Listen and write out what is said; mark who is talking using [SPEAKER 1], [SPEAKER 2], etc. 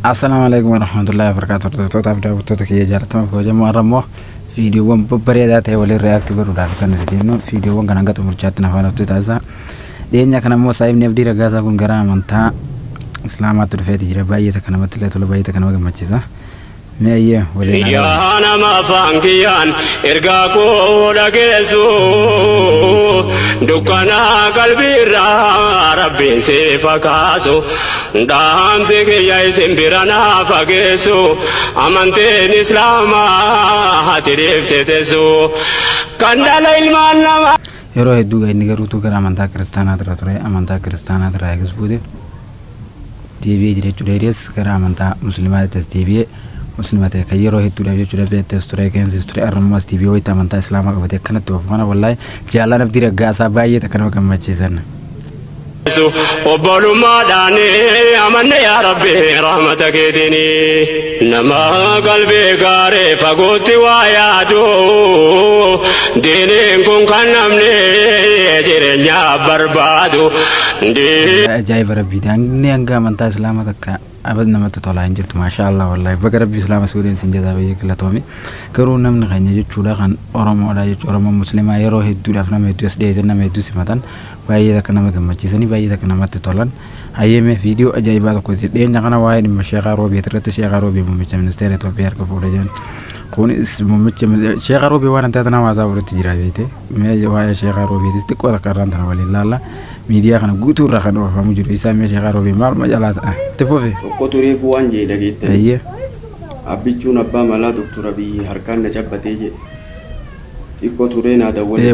[SPEAKER 1] Assalamualaikum warahmatullahi wabarakatuh. Toto abda toto kiya jarata ko jamu aramo video won bare da tay wali react go da kan dino video won kan ngatu murchat na fana tutaza denya kana mo saib ne abdira gaza kun gara manta islamatu fati jira bayita kana matlato bayita kana ga machiza me ayya wali na
[SPEAKER 2] ya na ma fangiyan erga ko dagesu dukana kalbira rabbi se fakaso dam se ke yai simbirana fagesu amante islama hatirifte tesu kandala ilmanna
[SPEAKER 1] yero heddu ga ni garutu gara manta kristana tratore amanta kristana tra exbude tv jire chuderias gara manta muslimat tes tv muslimat ka yero heddu da chude be tes tre kenzi tre armas tv o tamanta islama ga te kana to fana wallahi jalla nabdira gasa baye ta kana ga macizan وبلما داني أمنا يا ربي رحمتك ديني نما قلبي قاري فقلت ويادو ديني كن كنمني جرنيا بربادو جايب ربي داني أنقا من تا سلامتك أبدا ما تطلع انجرت ما شاء الله والله بقى ربي سلامة سودين سنجزا بيك لطومي كرونا من غني جتشولا خان أورام ولا جتشورام مسلمة يروه الدولة فنا ميدو سدي زنا ميدو سماتان باي ذاك نما كمتشي سني باي ذاك نما تطلعن أيام فيديو أجايبات كويس دين جانا وايد مشيخ روبي ترى شيخ روبي ممتع من استيرة توبير كفولجان كون ممتع من شيخ روبي وانا تاتنا وازاور تجرا بيته ما وايد شيخ روبي تستقوا ذكران تنا ولله الله media kana gutur ra kana fa mujudo isame Sheikh Robi mal majalat tefofe
[SPEAKER 3] ko turi fu anje dagite
[SPEAKER 1] ayya
[SPEAKER 3] abichuna ba mala doktor abi harkan na jabate je iko turena da wani